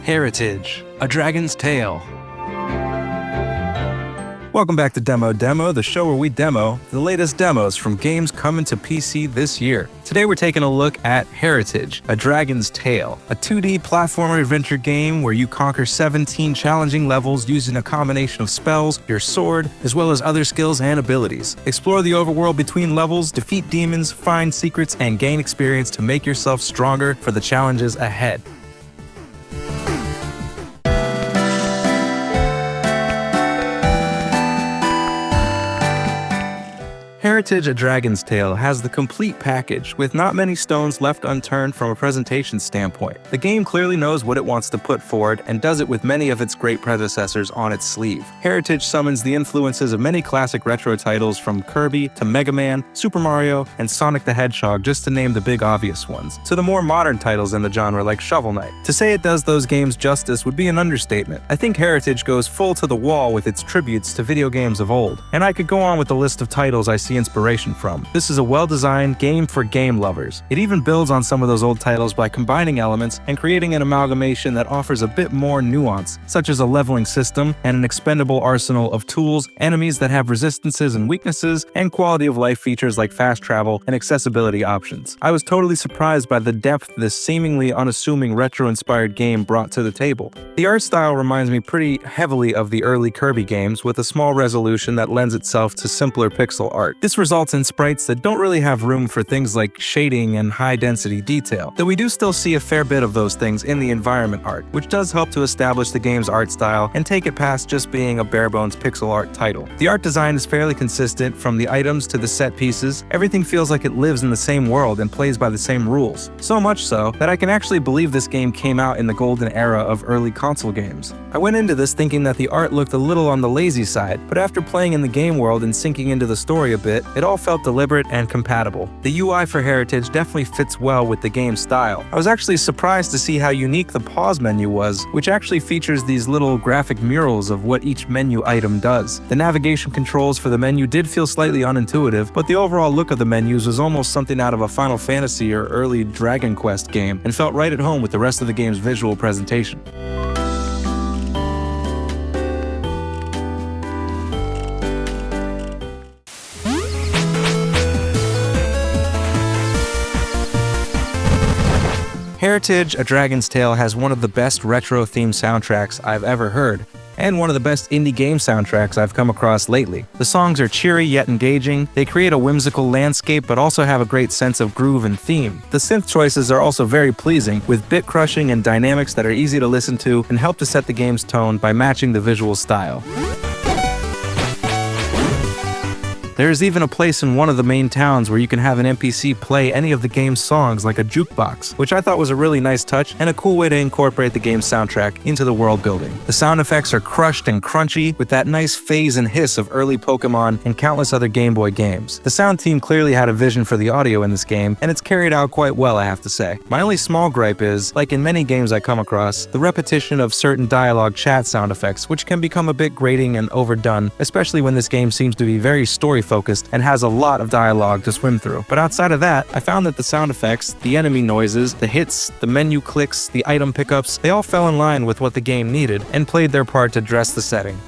Heritage, A Dragon's Tale. Welcome back to Demo, the show where we demo the latest demos from games coming to PC this year. Today we're taking a look at Heritage, A Dragon's Tale, a 2D platformer adventure game where you conquer 17 challenging levels using a combination of spells, your sword, as well as other skills and abilities. Explore the overworld between levels, defeat demons, find secrets, and gain experience to make yourself stronger for the challenges ahead. Heritage, A Dragon's Tale has the complete package, with not many stones left unturned from a presentation standpoint. The game clearly knows what it wants to put forward and does it with many of its great predecessors on its sleeve. Heritage summons the influences of many classic retro titles from Kirby to Mega Man, Super Mario, and Sonic the Hedgehog, just to name the big obvious ones, to the more modern titles in the genre like Shovel Knight. To say it does those games justice would be an understatement. I think Heritage goes full to the wall with its tributes to video games of old, and I could go on with the list of titles I see inspiration from. This is a well-designed game for game lovers. It even builds on some of those old titles by combining elements and creating an amalgamation that offers a bit more nuance, such as a leveling system and an expendable arsenal of tools, enemies that have resistances and weaknesses, and quality of life features like fast travel and accessibility options. I was totally surprised by the depth this seemingly unassuming retro-inspired game brought to the table. The art style reminds me pretty heavily of the early Kirby games, with a small resolution that lends itself to simpler pixel art. This results in sprites that don't really have room for things like shading and high-density detail, though we do still see a fair bit of those things in the environment art, which does help to establish the game's art style and take it past just being a bare-bones pixel art title. The art design is fairly consistent, from the items to the set pieces. Everything feels like it lives in the same world and plays by the same rules. So much so that I can actually believe this game came out in the golden era of early console games. I went into this thinking that the art looked a little on the lazy side, but after playing in the game world and sinking into the story a bit, it all felt deliberate and compatible. The UI for Heritage definitely fits well with the game's style. I was actually surprised to see how unique the pause menu was, which actually features these little graphic murals of what each menu item does. The navigation controls for the menu did feel slightly unintuitive, but the overall look of the menus was almost something out of a Final Fantasy or early Dragon Quest game, and felt right at home with the rest of the game's visual presentation. Heritage, A Dragon's Tale has one of the best retro-themed soundtracks I've ever heard, and one of the best indie game soundtracks I've come across lately. The songs are cheery yet engaging, they create a whimsical landscape but also have a great sense of groove and theme. The synth choices are also very pleasing, with bit crushing and dynamics that are easy to listen to and help to set the game's tone by matching the visual style. There is even a place in one of the main towns where you can have an NPC play any of the game's songs like a jukebox, which I thought was a really nice touch and a cool way to incorporate the game's soundtrack into the world building. The sound effects are crushed and crunchy, with that nice phase and hiss of early Pokemon and countless other Game Boy games. The sound team clearly had a vision for the audio in this game, and it's carried out quite well, I have to say. My only small gripe is, like in many games I come across, the repetition of certain dialogue chat sound effects, which can become a bit grating and overdone, especially when this game seems to be very story-focused and has a lot of dialogue to swim through. But outside of that, I found that the sound effects, the enemy noises, the hits, the menu clicks, the item pickups, they all fell in line with what the game needed and played their part to dress the setting.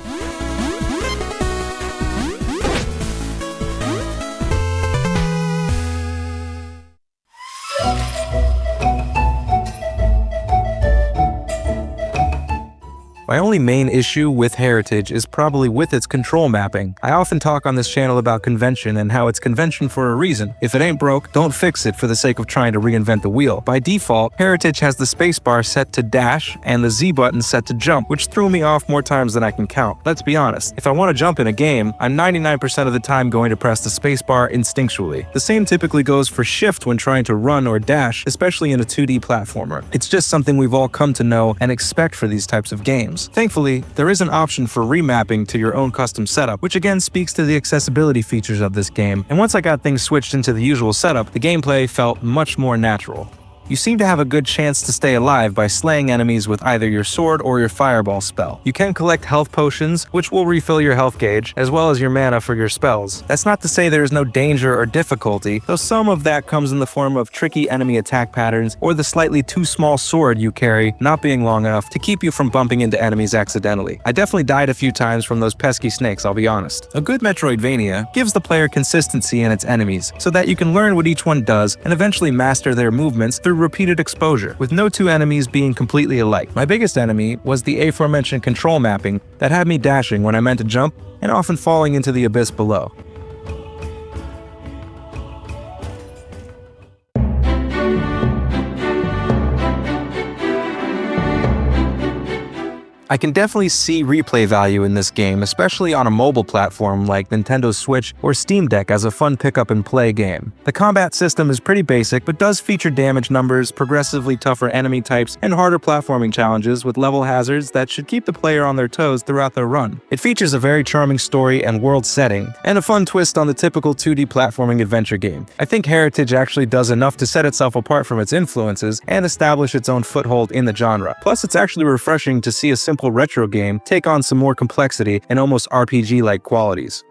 My only main issue with Heritage is probably with its control mapping. I often talk on this channel about convention and how it's convention for a reason. If it ain't broke, don't fix it for the sake of trying to reinvent the wheel. By default, Heritage has the spacebar set to dash and the Z button set to jump, which threw me off more times than I can count. Let's be honest, if I want to jump in a game, I'm 99% of the time going to press the spacebar instinctually. The same typically goes for shift when trying to run or dash, especially in a 2D platformer. It's just something we've all come to know and expect for these types of games. Thankfully, there is an option for remapping to your own custom setup, which again speaks to the accessibility features of this game, and once I got things switched into the usual setup, the gameplay felt much more natural. You seem to have a good chance to stay alive by slaying enemies with either your sword or your fireball spell. You can collect health potions, which will refill your health gauge, as well as your mana for your spells. That's not to say there is no danger or difficulty, though some of that comes in the form of tricky enemy attack patterns or the slightly too small sword you carry not being long enough to keep you from bumping into enemies accidentally. I definitely died a few times from those pesky snakes, I'll be honest. A good Metroidvania gives the player consistency in its enemies, so that you can learn what each one does and eventually master their movements through repeated exposure, with no two enemies being completely alike. My biggest enemy was the aforementioned control mapping that had me dashing when I meant to jump and often falling into the abyss below. I can definitely see replay value in this game, especially on a mobile platform like Nintendo Switch or Steam Deck as a fun pick-up-and-play game. The combat system is pretty basic, but does feature damage numbers, progressively tougher enemy types, and harder platforming challenges with level hazards that should keep the player on their toes throughout their run. It features a very charming story and world setting, and a fun twist on the typical 2D platforming adventure game. I think Heritage actually does enough to set itself apart from its influences and establish its own foothold in the genre. Plus, it's actually refreshing to see a simple retro game take on some more complexity and almost RPG-like qualities.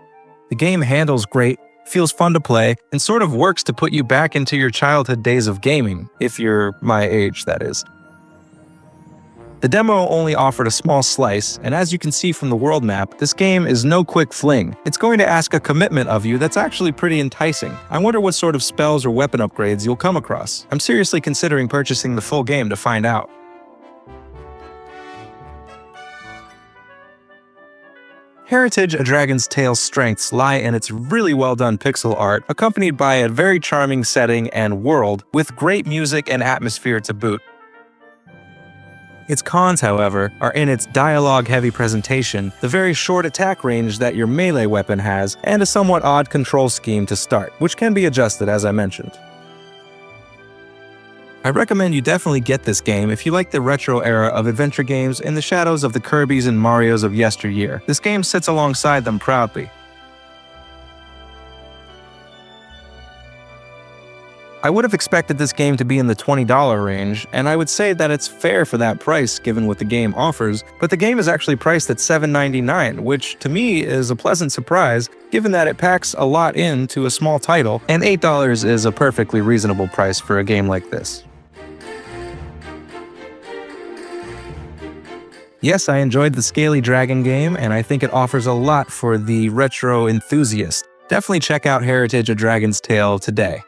The game handles great, feels fun to play, and sort of works to put you back into your childhood days of gaming, if you're my age, that is. The demo only offered a small slice, and as you can see from the world map, this game is no quick fling. It's going to ask a commitment of you that's actually pretty enticing. I wonder what sort of spells or weapon upgrades you'll come across. I'm seriously considering purchasing the full game to find out. Heritage: A Dragon's Tale's strengths lie in its really well-done pixel art, accompanied by a very charming setting and world, with great music and atmosphere to boot. Its cons, however, are in its dialogue-heavy presentation, the very short attack range that your melee weapon has, and a somewhat odd control scheme to start, which can be adjusted as I mentioned. I recommend you definitely get this game if you like the retro era of adventure games in the shadows of the Kirbys and Marios of yesteryear. This game sits alongside them proudly. I would have expected this game to be in the $20 range, and I would say that it's fair for that price given what the game offers, but the game is actually priced at $7.99, which to me is a pleasant surprise given that it packs a lot into a small title, and $8 is a perfectly reasonable price for a game like this. Yes, I enjoyed the Scaly Dragon game, and I think it offers a lot for the retro enthusiast. Definitely check out Heritage: A Dragon's Tale today.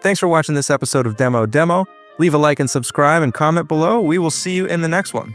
Thanks for watching this episode of Demo. Leave a like and subscribe and comment below. We will see you in the next one.